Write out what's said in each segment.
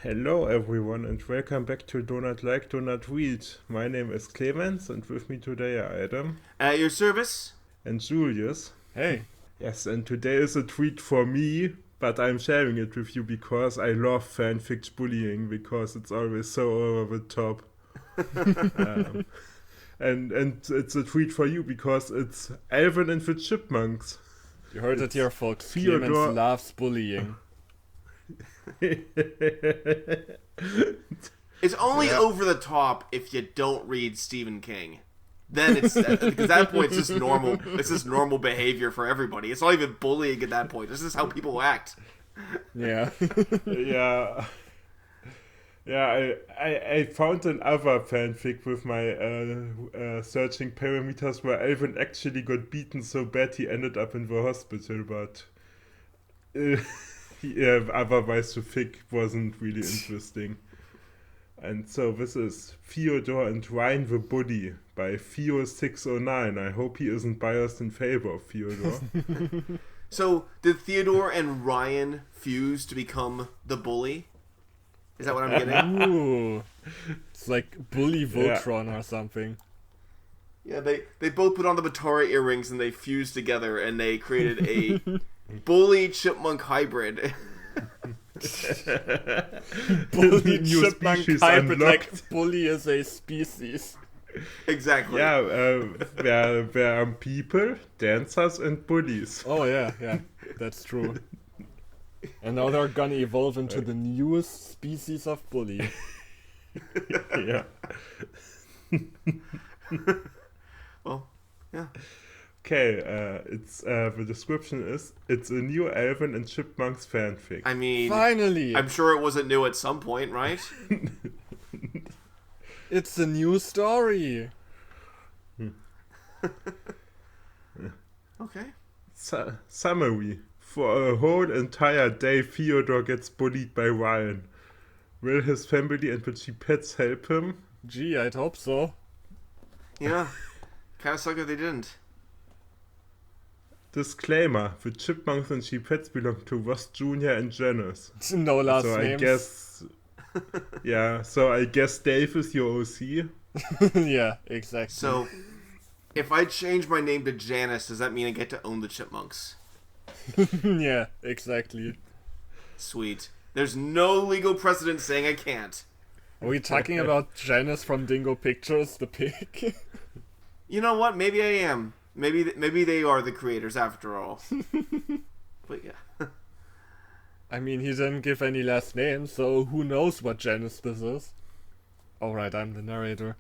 Hello everyone and welcome back to Do Not Like, Do Not Read. My name is Clemens and with me today are Adam At your service. and Julius. Hey. Yes, and today is a treat for me, but I'm sharing it with you because I love fanfic bullying because it's always so over the top. um, and it's a treat for you because it's Alvin and the Chipmunks. You heard it here, folks. Theodore. Clemens loves bullying. It's only over the top if you don't read Stephen King. Then it's because at that point it's just normal. It's just normal behavior for everybody. It's not even bullying at that point. This is how people act. Yeah. Yeah. Yeah, I found another fanfic with my searching parameters where Alvin actually got beaten so bad he ended up in the hospital, but yeah, otherwise the fic wasn't really interesting. And so this is Theodore and Ryan the Bully by Theo609. I hope he isn't biased in favor of Theodore. So did Theodore and Ryan fuse to become the bully? Is that what I'm getting? Ooh. It's like Bully Voltron or something. Yeah, they both put on the Batara earrings and they fused together and they created a bully chipmunk hybrid. Bully New chipmunk species hybrid, unlocked. like bully is a species. Exactly. Yeah, there are people, dancers, and bullies. Oh yeah, that's true. And now they're gonna evolve into the newest species of bully. Yeah. Well, yeah. Okay, it's the description is it's a new Alvin and Chipmunks fanfic. I mean, Finally! I'm sure it wasn't new at some point, right? It's a new story! Okay. Summary. For a whole entire day, Theodore gets bullied by Ryan. Will his family and the Chipettes help him? Gee, I'd hope so. Yeah. Kind of suck if they didn't. Disclaimer: the Chipmunks and Chipettes belong to Ross Jr. and Janice. No last So names. I guess, yeah. So I guess Dave is your OC. Yeah, exactly. So, if I change my name to Janice, does that mean I get to own the Chipmunks? Yeah, exactly. Sweet. There's no legal precedent saying I can't. Are we talking about Janice from Dingo Pictures, the pig? You know what? Maybe I am. Maybe they are the creators after all. But yeah. I mean, he didn't give any last names, so who knows what Janice this is. Alright, I'm the narrator.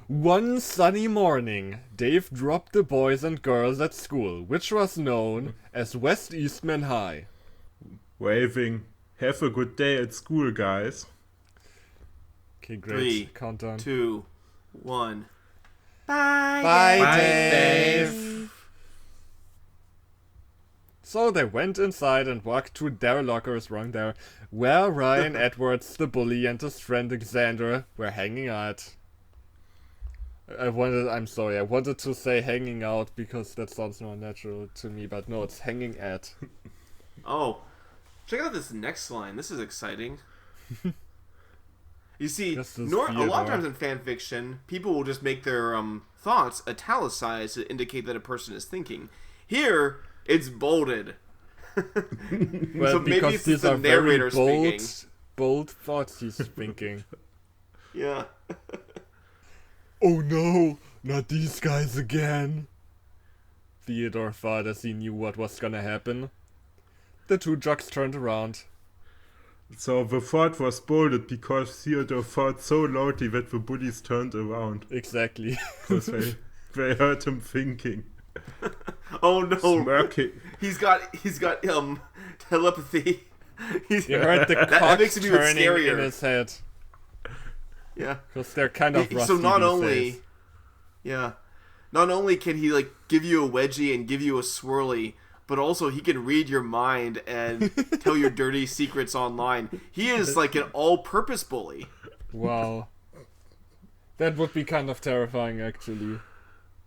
One sunny morning, Dave dropped the boys and girls at school, which was known as West Eastman High. Waving. Have a good day at school, guys. Okay, great. 3, Countdown. 2, 1. Bye, Bye, Bye, Dave. So they went inside and walked to their lockers wrong there, where Ryan Edwards, the bully, and his friend Alexander were hanging out. I wanted to say hanging out because that sounds more natural to me, but no, it's hanging at. Oh, check out this next line. This is exciting. You see, This is a lot of Theodore. times in fan fiction, people will just make their thoughts italicized to indicate that a person is thinking. Here, it's bolded. Well, So maybe because it's these the are very narrator speaking. bold thoughts he's thinking. Yeah. Oh no, not these guys again. Theodore thought as he knew what was gonna happen. The two jocks turned around. So the thought was bolded because Theodore thought so loudly that the bullies turned around. Exactly. Because they heard him thinking. Oh no. Smirking. He's got telepathy. You heard the That cock makes it even turning scarier. in his head. Yeah. Because they're kind of rusty So not these only, days. yeah, not only can he like give you a wedgie and give you a swirly, but also he can read your mind and tell your dirty secrets online. He is like an all-purpose bully. Wow. That would be kind of terrifying, actually.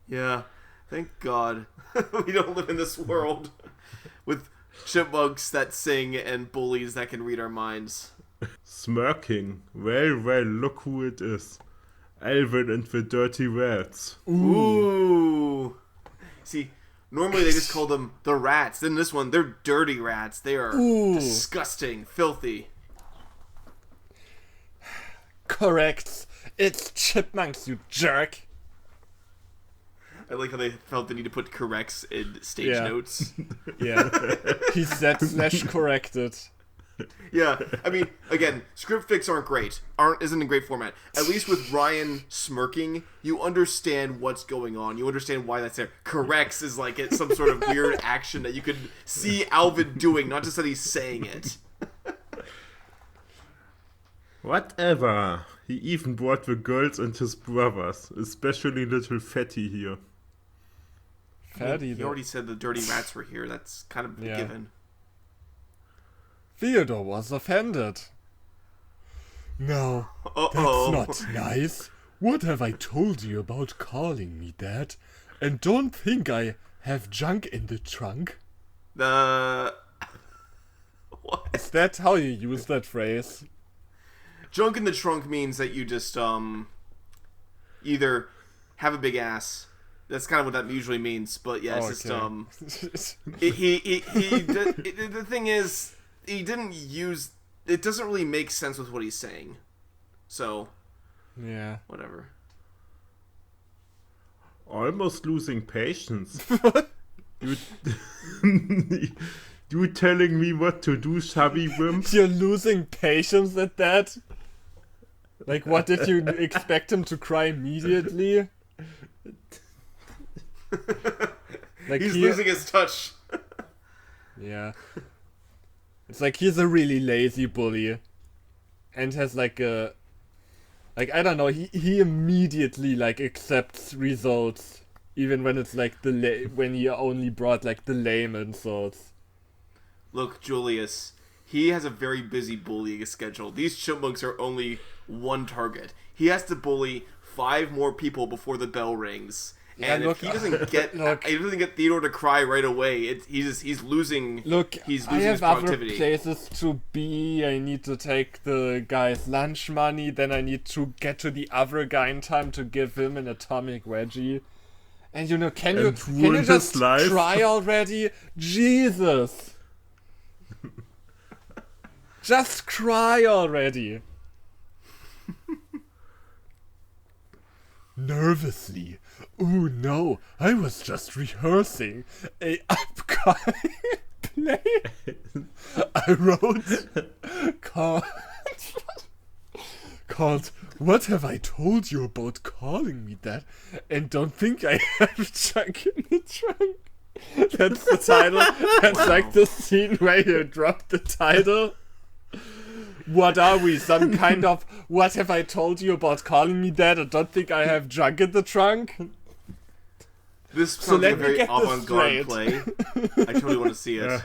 Yeah, thank God we don't live in this world with chipmunks that sing and bullies that can read our minds. Smirking. Well, look who it is. Alvin and the dirty rats. Ooh. See, normally they just call them the rats. Then this one, they're dirty rats. They are disgusting, filthy. Correct. It's Chipmunks, you jerk. I like how they felt the need to put corrects in stage notes. Yeah. He said / corrected. Yeah, I mean, again, script fics aren't great. Isn't a great format. At least with Ryan smirking, you understand what's going on. You understand why that's there. Corrects is like it's some sort of weird action that you could see Alvin doing, not just that he's saying it. Whatever. He even brought the girls and his brothers, especially little Fatty here. Fatty, he already said the dirty rats were here. That's kind of a given. Theodore was offended. No, that's not nice. What have I told you about calling me that? And don't think I have junk in the trunk. What? Is that how you use that phrase? Junk in the trunk means that you just either have a big ass. That's kind of what that usually means. But yeah, it's just the thing is, he didn't use. It doesn't really make sense with what he's saying. So yeah, whatever. Almost losing patience. You telling me what to do, chubby wimp? You're losing patience at that? Like, what did you expect him to cry immediately? Like he's losing his touch. Yeah. It's like he's a really lazy bully. And has like a... Like, I don't know, he immediately like accepts results. Even when it's like when he only brought like the lame insults. Look, Julius, he has a very busy bullying schedule. These chipmunks are only one target. He has to bully 5 more people before the bell rings. Yeah, and if he doesn't get he doesn't get Theodore to cry right away, he's losing. Look, he's I losing have his productivity. other places to be. I need to take the guy's lunch money. Then I need to get to the other guy in time to give him an atomic wedgie. And can you just cry already? Jesus! Just cry already. Nervously. Oh no, I was just rehearsing a upcoming play I wrote called What Have I Told You About Calling Me That? And don't think I have junk in the trunk. That's the title. That's like the scene where you drop the title. What are we? Some kind of what have I told you about calling me that? I don't think I have junk in the trunk. This sounds like a very avant-garde play. I totally want to see it.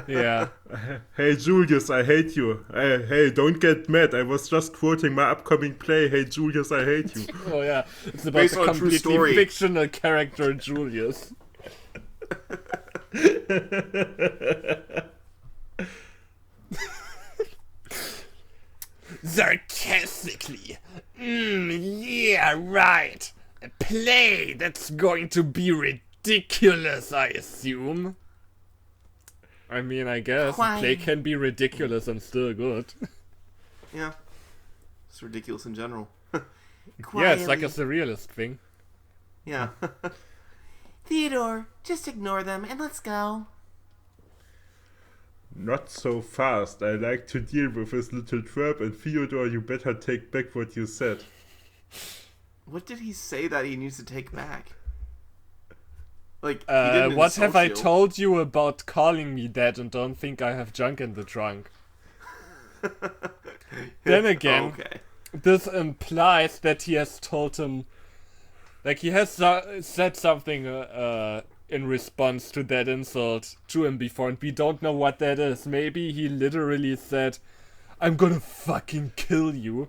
Yeah. Hey Julius, I hate you. Hey, don't get mad. I was just quoting my upcoming play. Hey Julius, I hate you. Oh yeah, it's about Based the on a true completely story. fictional character Julius. Sarcastically. Yeah, right. A play that's going to be ridiculous, I assume. I mean, I guess a play can be ridiculous and still good. Yeah. It's ridiculous in general. Yeah, it's like a surrealist thing. Yeah. Theodore, just ignore them and let's go. Not so fast. I like to deal with this little twerp, and Theodore, you better take back what you said. What did he say that he needs to take back? Like, he didn't what have I insult you. told you about calling me that and don't think I have junk in the trunk? Then again, Okay. this implies that he has told him, like he has said something in response to that insult to him before, and we don't know what that is. Maybe he literally said, "I'm gonna fucking kill you."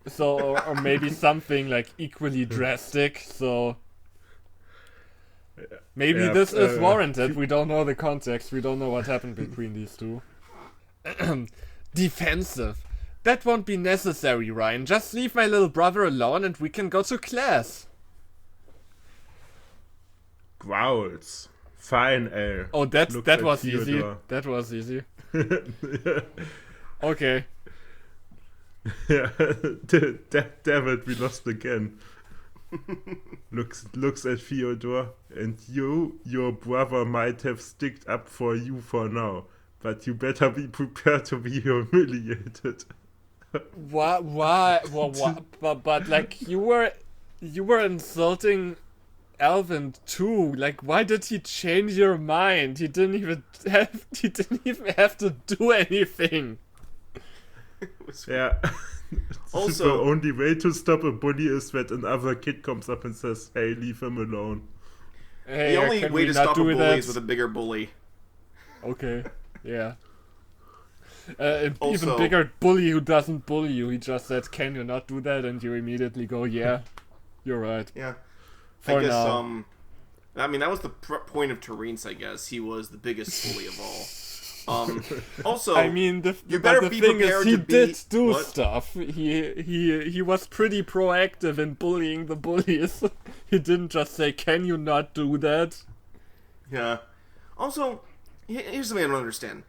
So, or maybe something like equally drastic. So maybe this is warranted. We don't know the context. We don't know what happened between these two. Defensive. That won't be necessary, Ryan. Just leave my little brother alone and we can go to class. Growls. Fine, Al. Oh, that was easy. Theodore. That was easy. Okay. Yeah, damn it, we lost again. Looks at Theodore, and your brother might have sticked up for you for now, but you better be prepared to be humiliated. Why? But like you were insulting Alvin too. Like, why did he change your mind? He didn't even have to do anything. Yeah. Also, the only way to stop a bully is that another kid comes up and says, "Hey, leave him alone." Hey, the only way to stop a bully is with a bigger bully. Okay, yeah. An Also, even bigger bully who doesn't bully you. He just said, "Can you not do that?" And you immediately go, "Yeah, you're right." Yeah. For I guess, now. I mean, that was the point of Terence, I guess. He was the biggest bully of all. Also, I mean, you better the be thing is, prepared he to be... did do What? stuff. He was pretty proactive in bullying the bullies. He didn't just say, "Can you not do that?" Yeah. Also, here's something I don't understand.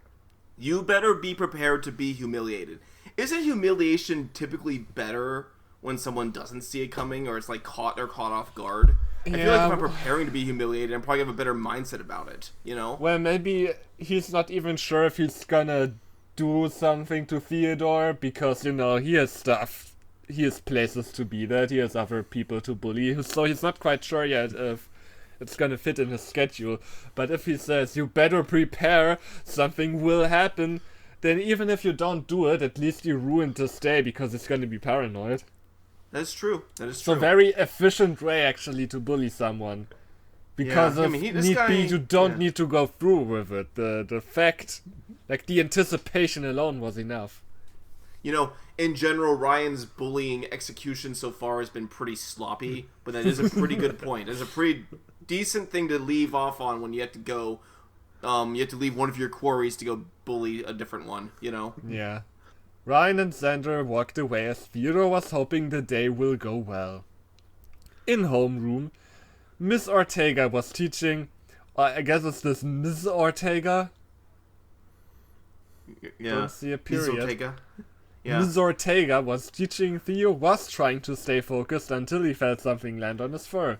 You better be prepared to be humiliated. Isn't humiliation typically better when someone doesn't see it coming, or it's like caught off guard? I feel like if I'm preparing to be humiliated, I'm probably have a better mindset about it, you know? Well, maybe he's not even sure if he's gonna do something to Theodore, because, you know, he has stuff. He has places to be that. He has other people to bully. So he's not quite sure yet if it's gonna fit in his schedule. But if he says, "You better prepare, something will happen," then even if you don't do it, at least you ruined his day, because he's gonna be paranoid. That is true. That is It's true. a very efficient way, actually, to bully someone. Because I mean, this need guy- be, you don't yeah. need to go through with it. The fact, like the anticipation alone was enough. You know, in general, Ryan's bullying execution so far has been pretty sloppy, but that is a pretty good point. It's a pretty decent thing to leave off on when you have to go. You have to leave one of your quarries to go bully a different one, you know? Yeah. Ryan and Xander walked away as Theodore was hoping the day will go well. In homeroom, Miss Ortega was teaching. I guess it's this Miss Ortega. Yeah. Don't see a Miss period. Ortega. Yeah. Ms. Ortega was teaching Theo was trying to stay focused until he felt something land on his fur.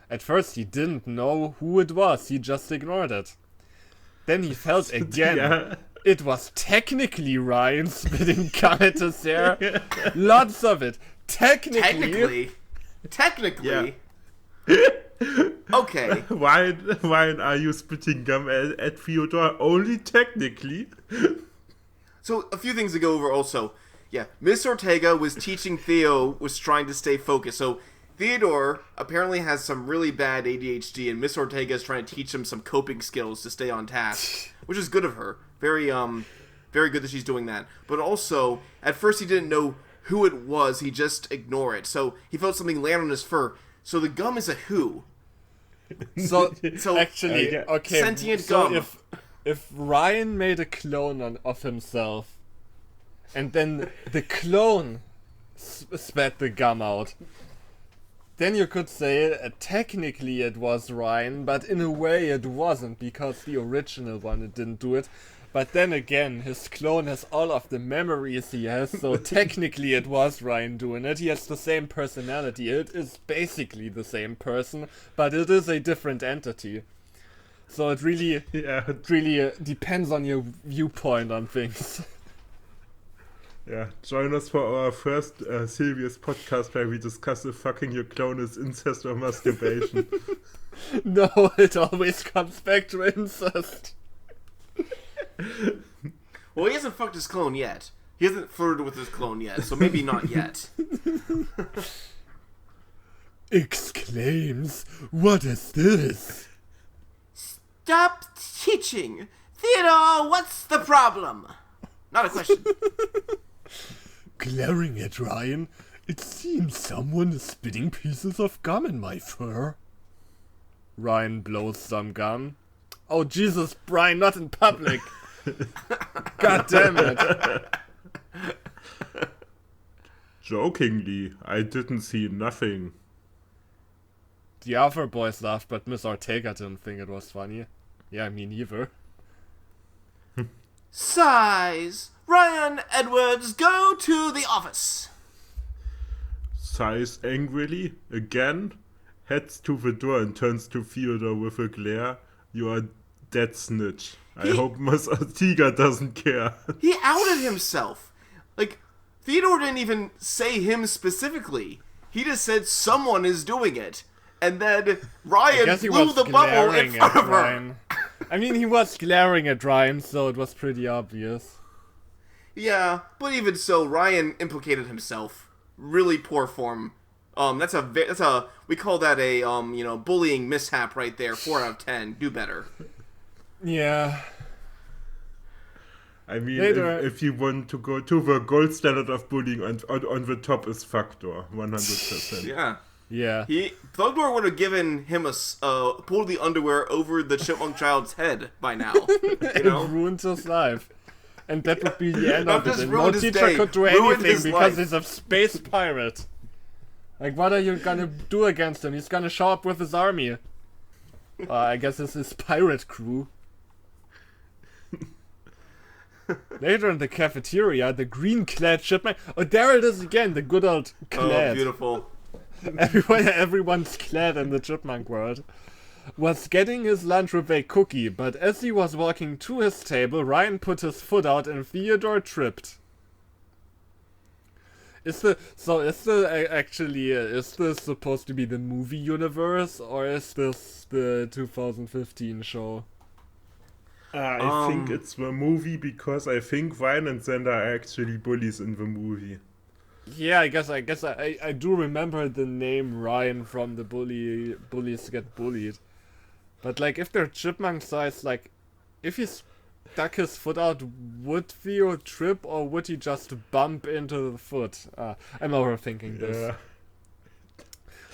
At first he didn't know who it was, he just ignored it. Then he felt again. Yeah. It was technically Ryan spitting gum at his hair. Lots of it. Technically. Technically. Yeah. Okay. Why are you spitting gum at Theodore? Only technically. So, a few things to go over also. Yeah, Miss Ortega was teaching Theo, was trying to stay focused. So, Theodore apparently has some really bad ADHD, and Miss Ortega is trying to teach him some coping skills to stay on task, which is good of her. Very good that she's doing that. But also, at first he didn't know who it was, he just ignored it. So, he felt something land on his fur. So, the gum is a who. So So, actually, okay. sentient so gum. if Ryan made a clone of himself, and then the clone spat the gum out, then you could say technically it was Ryan, but in a way it wasn't, because the original one didn't do it. But then again, his clone has all of the memories he has, so technically it was Ryan doing it. He has the same personality. It is basically the same person, but it is a different entity. So it really depends on your viewpoint on things. Yeah, join us for our first serious podcast where we discuss if fucking your clone is incest or masturbation. No, it always comes back to incest. Well, he hasn't fucked his clone yet. He hasn't flirted with his clone yet, so maybe not yet. Exclaims, "What is this?" Stop teaching! Theodore, what's the problem? Not a question. Glaring at Ryan, "It seems someone is spitting pieces of gum in my fur." Ryan blows some gum. Oh Jesus, Brian, not in public! God damn it! Jokingly, I didn't see nothing. The other boys laughed, but Miss Ortega didn't think it was funny. Yeah, me neither. Size! Ryan Edwards, go to the office! Sighs angrily, again, heads to the door and turns to Theodore with a glare. You are dead snitch. I hope Miss Ortega doesn't care. He outed himself. Like, Theodore didn't even say him specifically. He just said someone is doing it. And then Ryan blew the bubble in front of her. I mean, he was glaring at Ryan, so it was pretty obvious. Yeah, but even so, Ryan implicated himself. Really poor form. That's a we call that a bullying mishap right there. 4 out of 10. Do better. Yeah. I mean, if you want to go to the gold standard of bullying, on the top is Factor, 100%. Yeah. Yeah. Theodore would have given him pulled the underwear over the chipmunk child's head by now. It ruined his life. And that would be the end of it. And no teacher could do Ruined anything because he's a space pirate. Like, what are you gonna do against him? He's gonna show up with his army. I guess it's his pirate crew. Later in the cafeteria, the green-clad chipmunk... Oh, there it is again, the good old clad. Oh, beautiful. Everyone's clad in the chipmunk world. Was getting his lunch with a cookie, but as he was walking to his table, Ryan put his foot out and Theodore tripped. Is this supposed to be the movie universe, or is this the 2015 show? I think it's the movie, because I think Ryan and Xander are actually bullies in the movie. Yeah, I guess I do remember the name Ryan from the Bullies Get Bullied. But like, if they're chipmunk size, like, if he stuck his foot out, would Theo trip, or would he just bump into the foot? I'm overthinking this. Yeah.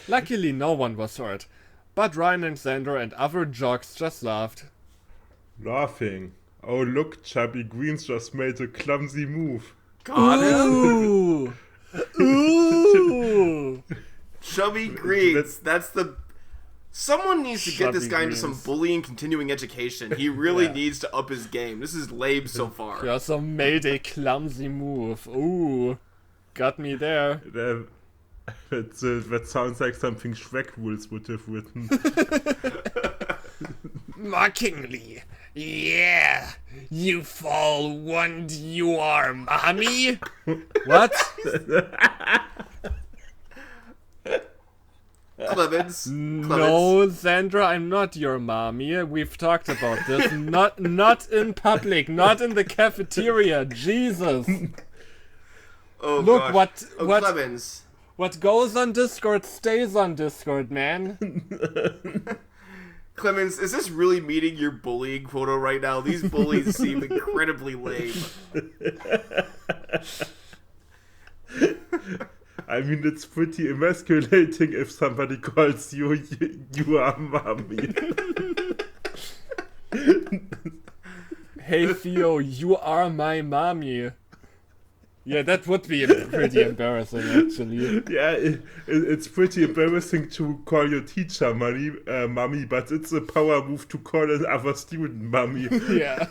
Luckily, no one was hurt. But Ryan and Xander and other jocks just laughed. Laughing. Oh, look, Chubby Greens just made a clumsy move. Got him. Ooh! Chubby Greens. That's the... Someone needs to get this guy into some bullying continuing education. He really needs to up his game. This is lame so far. He also made a clumsy move. Ooh. Got me there. That sounds like something Shrek Rules would have written. Mockingly. Yeah. You fall one you are, mommy? What? Clemens. No, Xandra, I'm not your mommy. We've talked about this. Not in public. Not in the cafeteria. Jesus. Oh, look, gosh. what Clemens. What goes on Discord stays on Discord, man. Clemens, is this really meeting your bullying quota right now? These bullies seem incredibly lame. I mean, it's pretty emasculating if somebody calls you are mommy. Hey Theo, you are my mommy. Yeah, that would be pretty embarrassing, actually. Yeah, it's pretty embarrassing to call your teacher mommy, but it's a power move to call another student mommy. Yeah.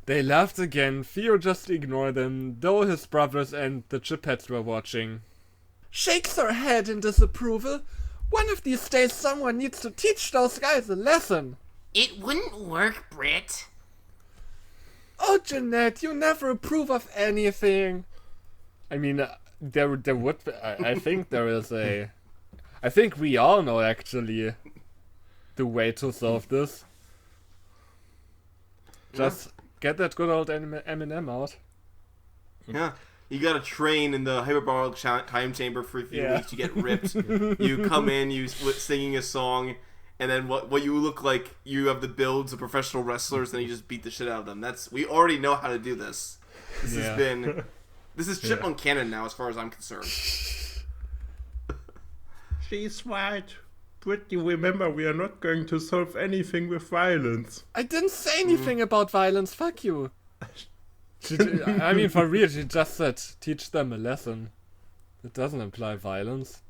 They laughed again. Theo just ignored them, though his brothers and the Chipettes were watching. Shakes her head in disapproval. One of these days someone needs to teach those guys a lesson. It wouldn't work, Britt. Oh, Jeanette, you never approve of anything. I mean, there would be, I think there is a... I think we all know, actually, the way to solve this. Just get that good old Eminem out. Yeah. You gotta train in the hyperbolic time chamber for a few weeks. You get ripped. You come in, you singing a song, and then what you look like, you have the builds of professional wrestlers, and you just beat the shit out of them. We already know how to do this. This is Chipmunk canon now, as far as I'm concerned. She's right. Brittany, remember, we are not going to solve anything with violence. I didn't say anything about violence, fuck you. I mean, for real, she just said, teach them a lesson. It doesn't imply violence.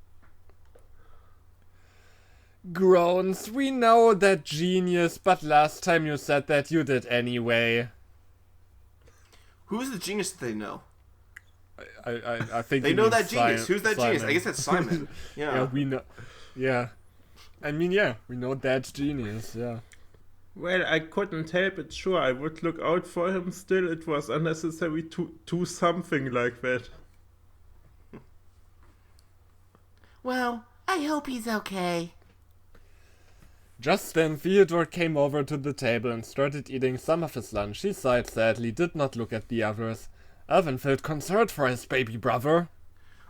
Groans, we know that genius, but last time you said that you did anyway. Who's the genius that they know? I think they know that genius. Who's that Simon. genius? I guess that's Simon. Yeah. Yeah, we know. Yeah. I mean, yeah, we know that genius, yeah. Well, I couldn't help it. Sure, I would look out for him. Still, it was unnecessary to do something like that. Well, I hope he's okay. Just then, Theodore came over to the table and started eating some of his lunch. He sighed sadly, did not look at the others. Alvin felt concerned for his baby brother.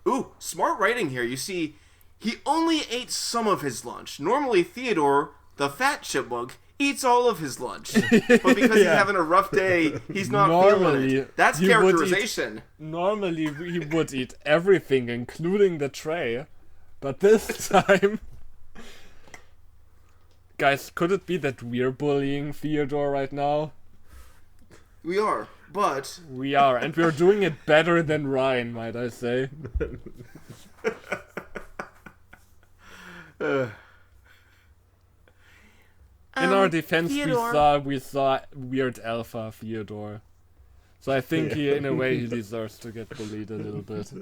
Ooh, smart writing here. You see, he only ate some of his lunch. Normally, Theodore, the fat chipmunk, eats all of his lunch. But because he's having a rough day, he's not feeling it. That's characterization. Normally, he would eat everything, including the tray. But this time... Guys, could it be that we're bullying Theodore right now? We are, but... We are, and we're doing it better than Ryan, might I say. In our defense, Theodore. we saw weird alpha Theodore. So I think in a way, he deserves to get bullied a little bit.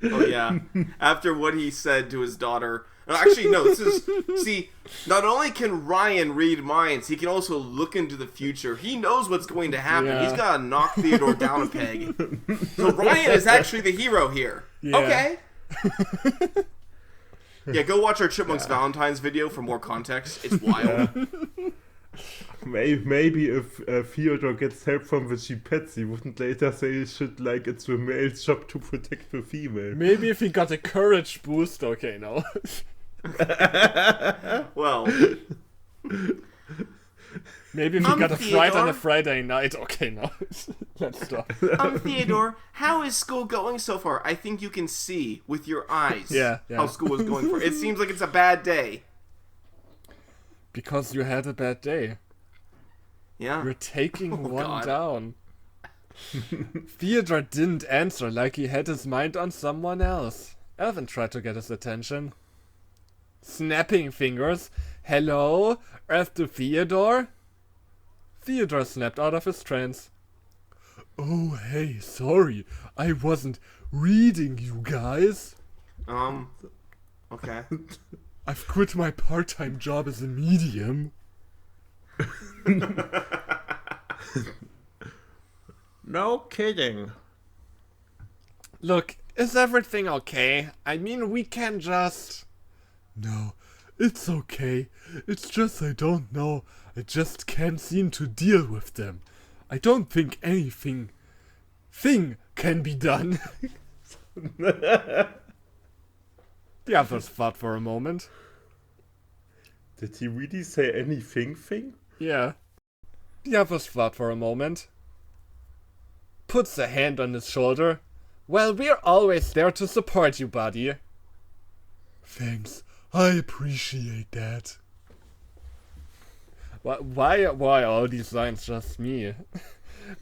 Oh yeah. After what he said to his daughter. Actually, no, this is... See, not only can Ryan read minds, he can also look into the future. He knows what's going to happen. Yeah. He's got to knock Theodore down a peg. So Ryan is actually the hero here. Yeah. Okay. Yeah, go watch our Chipmunks Valentine's video for more context. It's wild. Maybe if Theodore gets help from the sheep pets, he wouldn't later say shit like it's the male's job to protect the female. Maybe if he got a courage boost, okay, no. Well... Maybe if he got a fright on a Theodore. Friday night, okay, no. Let's stop. Theodore, how is school going so far? I think you can see with your eyes Yeah. how school is going for. It seems like it's a bad day. Because you had a bad day. Yeah. You're taking one God. down. Theodore didn't answer like he had his mind on someone else. Alvin tried to get his attention. Snapping fingers. Hello? Earth to Theodore? Theodore snapped out of his trance. Oh, hey, sorry. I wasn't reading you guys. Okay. I've quit my part-time job as a medium. No kidding. Look, is everything okay? I mean, we can just... No, it's okay. It's just I don't know. I just can't seem to deal with them. I don't think anything... thing can be done. The others thought for a moment. Did he really say anything thing? Yeah. The others thought for a moment. Puts a hand on his shoulder. Well, we're always there to support you, buddy. Thanks. I appreciate that. Why all these lines just me?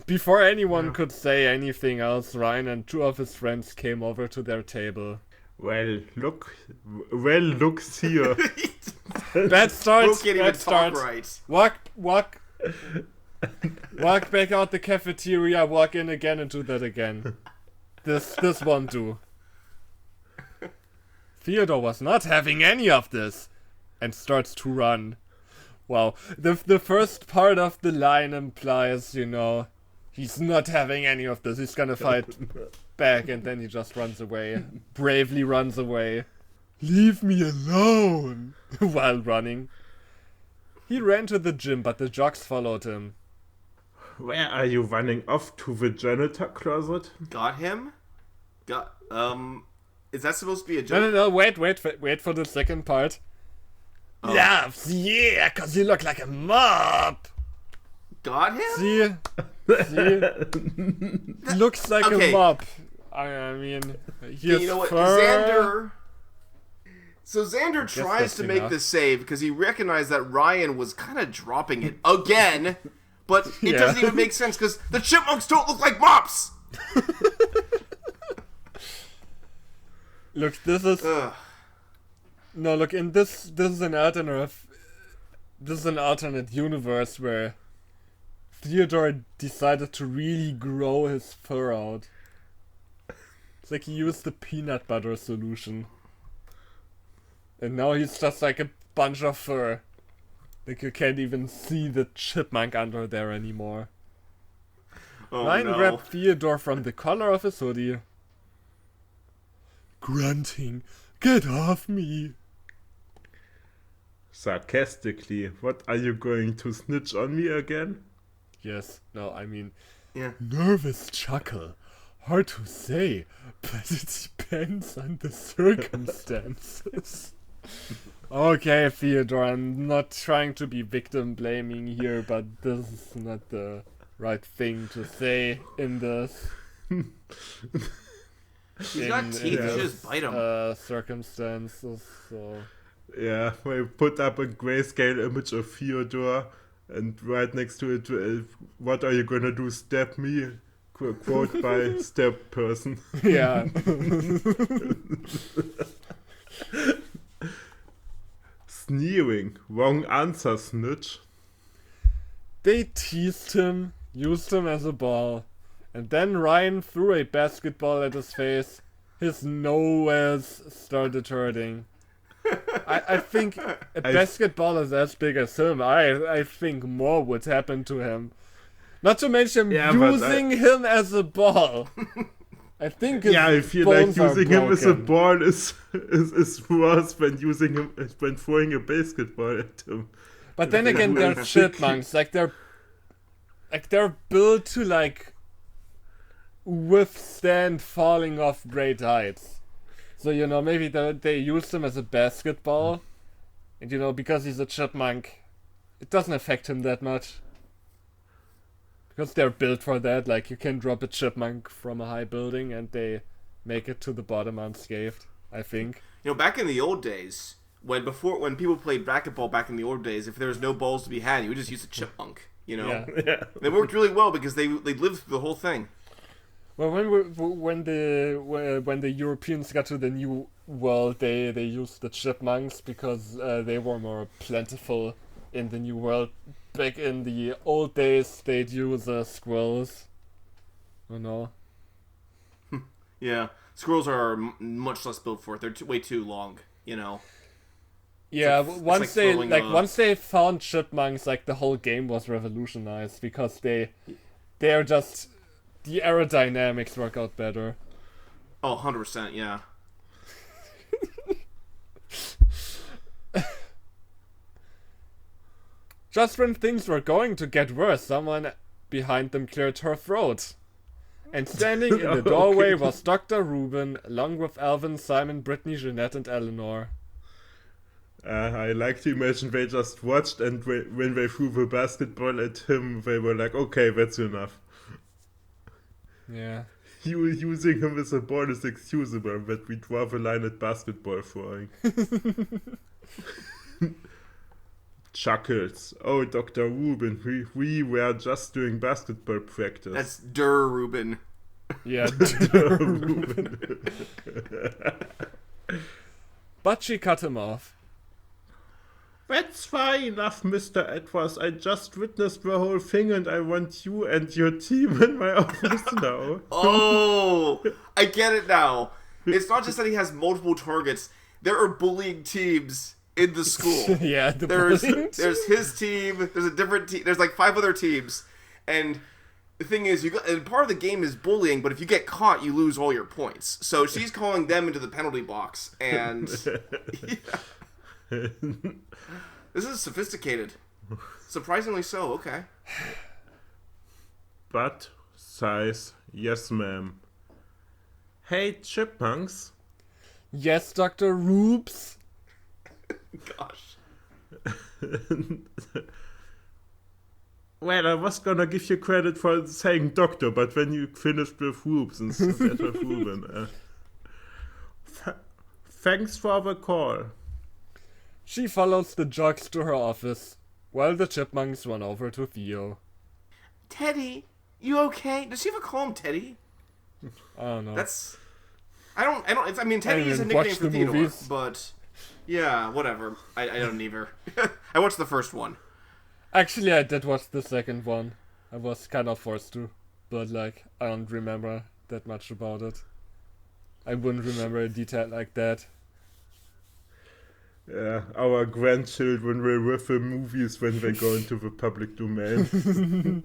Before anyone could say anything else, Ryan and two of his friends came over to their table. Well, looks here. Bad start. Who can't even Bad start. talk right? Walk back out the cafeteria, walk in again and do that again. This won't do. Theodore was not having any of this and starts to run. Wow, the first part of the line implies, you know, he's not having any of this. He's gonna fight back and then he just runs away. Bravely runs away. Leave me alone! While running. He ran to the gym, but the jocks followed him. Where are you running off to the janitor closet? Got him? Is that supposed to be a joke? No, wait for the second part. Oh. Laughs, yeah, cause you look like a mop! Got him? See? Looks like Okay. a mop. I mean, he has You know what? fur. Xander tries that's to make enough. the save because he recognized that Ryan was kind of dropping it again. but it doesn't even make sense because the chipmunks don't look like mops. Look, this is no. Look, in this is an alternate universe where Theodore decided to really grow his fur out. It's like he used the peanut butter solution. And now he's just like a bunch of fur. Like you can't even see the chipmunk under there anymore. Ryan grabbed Theodore from the collar of his hoodie. Grunting, "Get off me!" Sarcastically, what are you going to snitch on me again? Yes, no, I mean... Yeah. Nervous chuckle. Hard to say, but it depends on the circumstances. Okay, Theodore, I'm not trying to be victim blaming here, but this is not the right thing to say in this. He's got teeth, you just bite him. Circumstances, so... Yeah, we put up a grayscale image of Theodore, and right next to it, what are you gonna do, stab me? Quote by stab person. Yeah. Sneering, wrong answer, snitch. They teased him, used him as a ball, and then Ryan threw a basketball at his face. His nose started hurting. I think a basketball is as big as him. I think more would happen to him. Not to mention using him as a ball. I think his I feel like using him as a ball is worse than using him when throwing a basketball at him. But then again, they're chipmunks. They're built to withstand falling off great heights. So maybe they used him as a basketball, and because he's a chipmunk, it doesn't affect him that much. Because they're built for that. Like, you can drop a chipmunk from a high building and they make it to the bottom unscathed, I think. Back in the old days, when people played racquetball back in the old days, if there was no balls to be had, you would just use a chipmunk, Yeah. They worked really well because they lived through the whole thing. Well, when the Europeans got to the New World, they used the chipmunks because they were more plentiful in the New World. Back in the old days, they'd use squirrels. Oh no. Yeah, squirrels are much less built for it. They're way too long. Yeah, once they found chipmunks, the whole game was revolutionized because they're just. The aerodynamics work out better. Oh, 100%, yeah. Just when things were going to get worse, someone behind them cleared her throat. And standing in the doorway was Dr. Reuben, along with Alvin, Simon, Brittany, Jeanette, and Eleanor. I like to imagine they just watched, and when they threw the basketball at him, they were like, okay, that's enough. Yeah. Using him as a ball is excusable, but we draw the line at basketball throwing. Chuckles. Oh, Dr. Reuben, we were just doing basketball practice. That's Der Reuben. Yeah, Der Reuben. But she cut him off. That's far enough, Mr. Edwards. I just witnessed the whole thing and I want you and your team in my office now. Oh, I get it now. It's not just that he has multiple targets. There are bullying teams in the school. Yeah, there's his team, there's a different team, there's 5 other teams. And the thing is, and part of the game is bullying, but if you get caught, you lose all your points. So she's calling them into the penalty box, and... Yeah. This is sophisticated. Surprisingly so, okay. But sighs, yes ma'am. Hey, chipmunks. Yes, Dr. Roops. Gosh. Well, I was gonna give you credit for saying doctor, but when you finished with Roops instead of Ruben. Thanks for the call. She follows the jocks to her office, while the chipmunks run over to Theo. Teddy, you okay? Does she ever call him Teddy? I don't know. I mean, Teddy is a didn't watch nickname for the Theodore, movies. but yeah, whatever. I don't either. I watched the first one. Actually, I did watch the second one. I was kind of forced to, but like I don't remember that much about it. I wouldn't remember a detail like that. Yeah, our grandchildren will refer movies when they go into the public domain.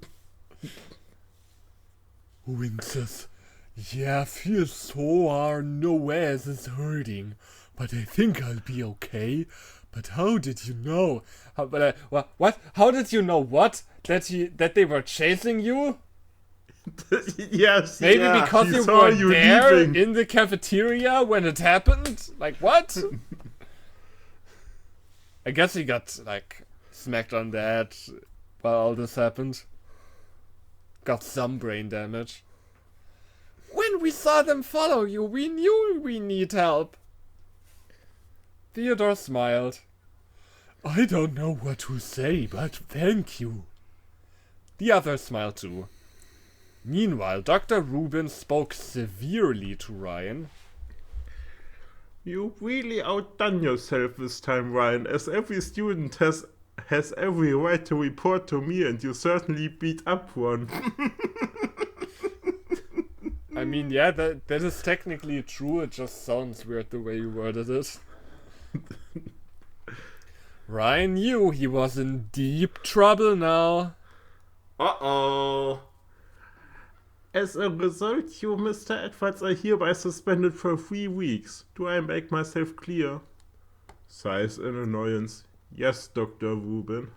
Winces. Yeah, I feel sore. No ass is hurting, but I think I'll be okay. But how did you know? What? How did you know what? That they were chasing you? Yes, Maybe yeah, because he you saw were you there leaving. in the cafeteria when it happened? Like, what? I guess he got, like, smacked on the head while all this happened. Got some brain damage. When we saw them follow you, we knew we need help. Theodore smiled. I don't know what to say, but thank you. The others smiled too. Meanwhile, Dr. Rubin spoke severely to Ryan. You really outdone yourself this time, Ryan, as every student has every right to report to me, and you certainly beat up one. I mean, yeah, that is technically true, it just sounds weird the way you worded it. Ryan knew he was in deep trouble now. Uh-oh. As a result, you, Mr. Edwards, are hereby suspended for 3 weeks. Do I make myself clear? Sighs in annoyance. Yes, Dr. Rubin.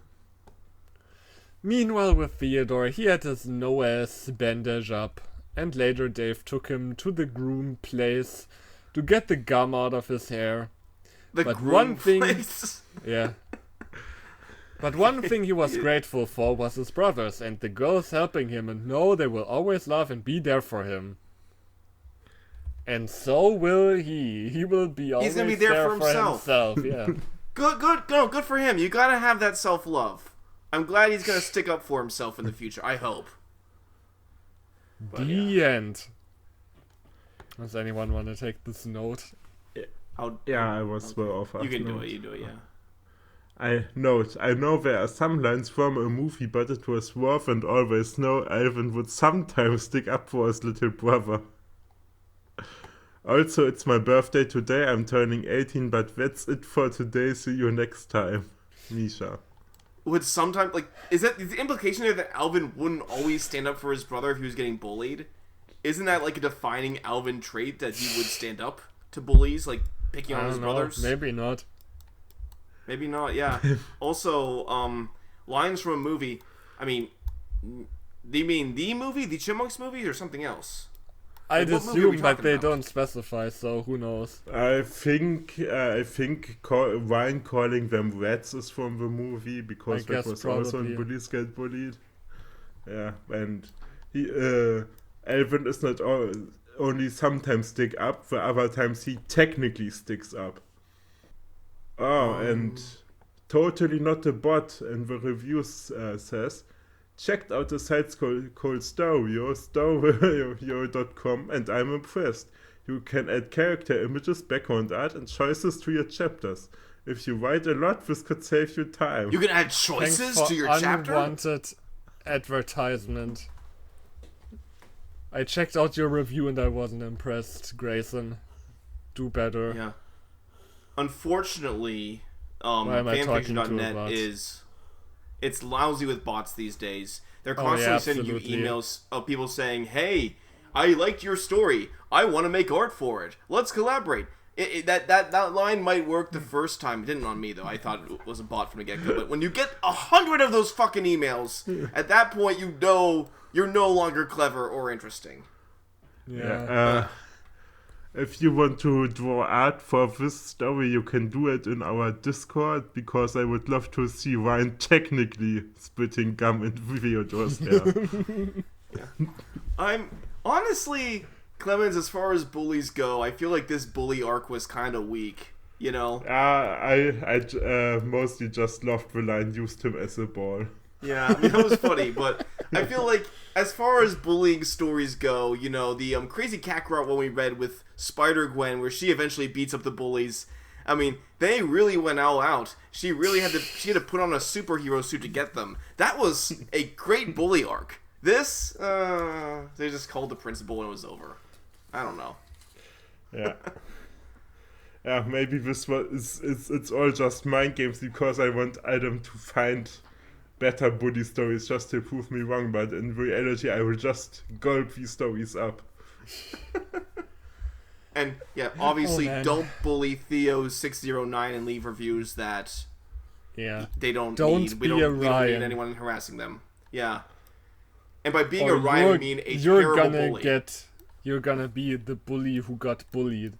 Meanwhile, with Theodore, he had his no-ass bandage up, and later Dave took him to the groom place to get the gum out of his hair. But one thing... Yeah. But one thing he was grateful for was his brothers and the girls helping him, and know they will always love and be there for him. And so will he. He will be always gonna be there for himself. Yeah. Good for him. You gotta have that self-love. I'm glad he's gonna stick up for himself in the future. I hope. But, The end. Does anyone want to take this note? I was well off. You can do it. You do it. Yeah. I know there are some lines from a movie, but it was worth and always know Alvin would sometimes stick up for his little brother. Also, it's my birthday today. I'm turning 18, but that's it for today. See you next time. Misha. Would sometimes, like, is the implication there that Alvin wouldn't always stand up for his brother if he was getting bullied? Isn't that like a defining Alvin trait that he would stand up to bullies, like picking on his brothers? Maybe not. Maybe not, yeah. Also, lines from a movie. I mean, do you mean the movie, the Chipmunks movie, or something else? I'd Like, what movie are we assume, but talking they about? don't specify, so who knows. I think Ryan calling them rats is from the movie, because I that guess was also probably. when bullies get bullied. Yeah, and he Alvin is not only sometimes stick up, the other times he technically sticks up. And totally not a bot, and the reviews says, checked out the sites called Stereo.com, and I'm impressed. You can add character images, background art, and choices to your chapters. If you write a lot, this could save you time. You can add Thanks choices for to your chapter? unwanted advertisement. I checked out your review and I wasn't impressed, Grayson. Do better. Yeah. Unfortunately, Why am I talking to a fanfiction.net bot? it's lousy with bots these days. They're Oh, constantly yeah, sending you absolutely. emails of people saying, "Hey, I liked your story. I want to make art for it. Let's collaborate." That line might work the first time. It didn't on me though. I thought it was a bot from the get-go. But when you get 100 of those fucking emails, at that point you know you're no longer clever or interesting. Yeah. If you want to draw art for this story, you can do it in our Discord, because I would love to see Ryan technically spitting gum into Theodore's hair. I'm honestly, Clemens, as far as bullies go, I feel like this bully arc was kind of weak. You know? I mostly just loved the line, used him as a ball. Yeah, I mean, that was funny, but I feel like, as far as bullying stories go, you know, the Crazy Cat Girl one we read with Spider-Gwen, where she eventually beats up the bullies, I mean, they really went all out. She had to put on a superhero suit to get them. That was a great bully arc. This, they just called the principal and it was over. I don't know. Yeah. Yeah, maybe this was it's all just mind games because I want Adam to find better bully stories just to prove me wrong, but in reality I will just gulp these stories up. And yeah, obviously don't bully Theo609 and leave reviews that they don't need. We don't need anyone harassing them. Yeah. And by being a Ryan, I mean a terrible bully. You're gonna be the bully who got bullied.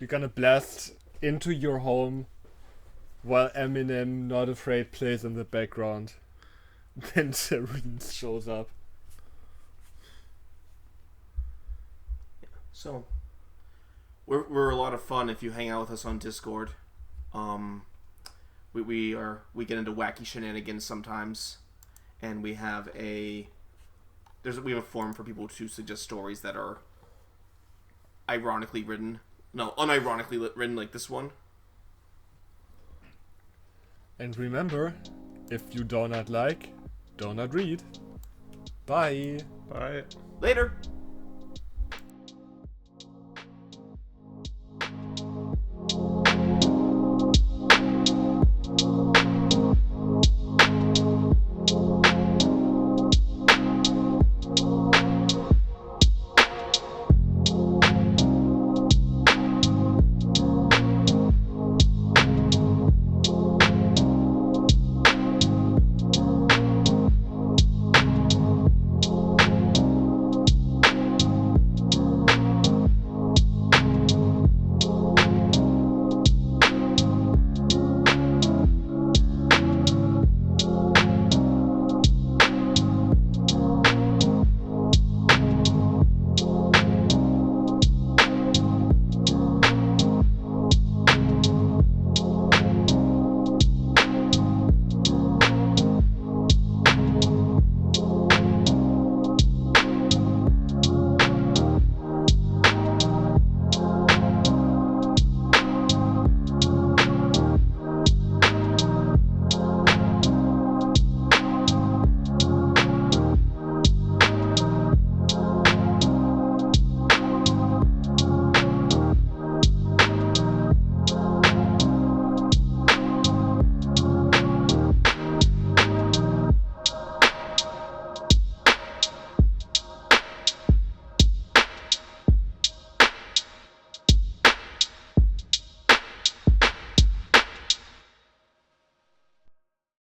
You're gonna blast into your home while Eminem, Not Afraid, plays in the background. Then Serene shows up. So, we're a lot of fun if you hang out with us on Discord. We get into wacky shenanigans sometimes, and we have a forum for people to suggest stories that are unironically written like this one. And remember, if you do not like, do not read. Bye. Bye. Later.